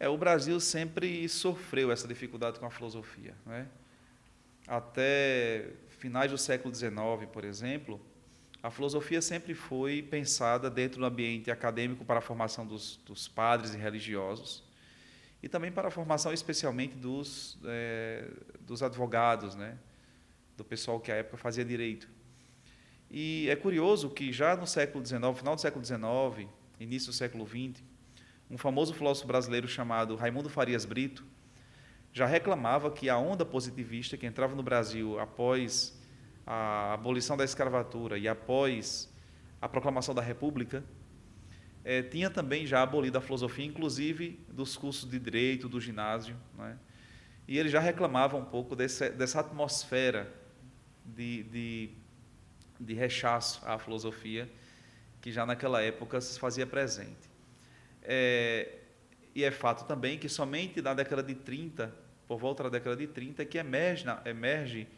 O Brasil sempre sofreu essa dificuldade com a filosofia, né? Até finais do século XIX, por exemplo, a filosofia sempre foi pensada dentro do ambiente acadêmico para a formação dos padres e religiosos e também para a formação especialmente dos advogados, né? Do pessoal que à época fazia direito. E é curioso que já no século XIX, final do século XIX, início do século XX, um famoso filósofo brasileiro chamado Raimundo Farias Brito já reclamava que a onda positivista que entrava no Brasil após a abolição da escravatura e após a proclamação da República, tinha também já abolido a filosofia, inclusive dos cursos de direito, do ginásio, né? E ele já reclamava um pouco dessa atmosfera de, de rechaço à filosofia que já naquela época se fazia presente. E é fato também que somente na década de 30, por volta da década de 30, que emerge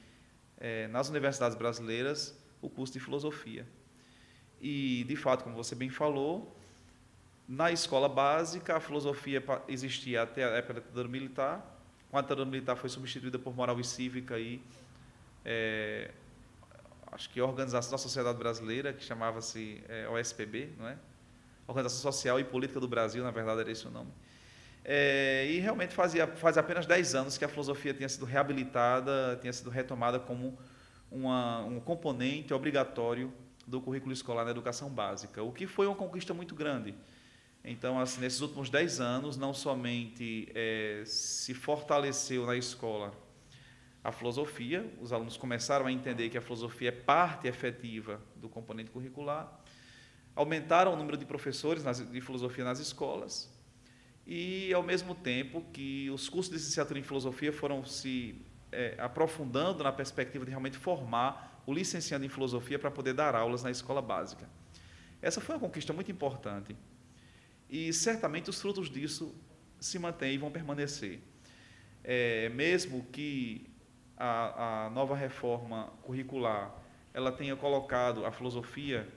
nas universidades brasileiras o curso de filosofia. E, de fato, como você bem falou, na escola básica a filosofia existia até a época da ditadura militar. Com a ditadura militar foi substituída por moral e cívica e acho que a Organização da Sociedade Brasileira, que chamava-se OSPB, não é? Organização Social e Política do Brasil, na verdade era esse o nome. E realmente faz apenas 10 anos que a filosofia tinha sido reabilitada, tinha sido retomada como um componente obrigatório do currículo escolar na educação básica, o que foi uma conquista muito grande. Então, assim, nesses últimos 10 anos, não somente se fortaleceu na escola a filosofia, os alunos começaram a entender que a filosofia é parte efetiva do componente curricular, aumentaram o número de professores de filosofia nas escolas e, ao mesmo tempo, que os cursos de licenciatura em filosofia foram se aprofundando na perspectiva de realmente formar o licenciado em filosofia para poder dar aulas na escola básica. Essa foi uma conquista muito importante e, certamente, os frutos disso se mantêm e vão permanecer. Mesmo que a nova reforma curricular ela tenha colocado a filosofia,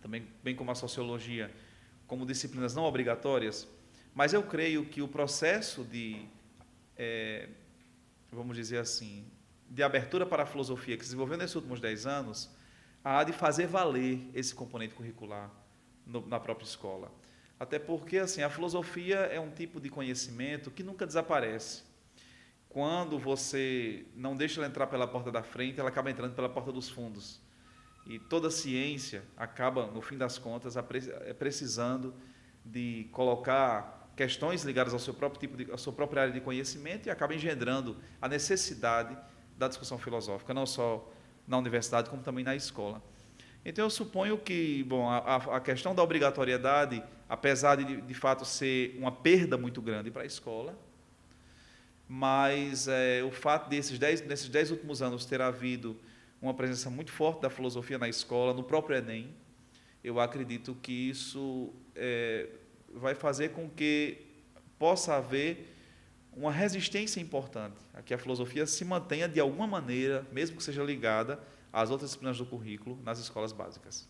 também bem como a sociologia, como disciplinas não obrigatórias, mas eu creio que o processo vamos dizer assim, de abertura para a filosofia que se desenvolveu nesses últimos 10 anos, há de fazer valer esse componente curricular na própria escola. Até porque assim, a filosofia é um tipo de conhecimento que nunca desaparece. Quando você não deixa ela entrar pela porta da frente, ela acaba entrando pela porta dos fundos. E toda ciência acaba, no fim das contas, precisando de colocar questões ligadas ao seu próprio à sua própria área de conhecimento e acaba engendrando a necessidade da discussão filosófica, não só na universidade, como também na escola. Então, eu suponho que a questão da obrigatoriedade, apesar de fato ser uma perda muito grande para a escola, mas o fato nesses 10 últimos anos ter havido uma presença muito forte da filosofia na escola, no próprio Enem, eu acredito que isso vai fazer com que possa haver uma resistência importante a que a filosofia se mantenha de alguma maneira, mesmo que seja ligada às outras disciplinas do currículo, nas escolas básicas.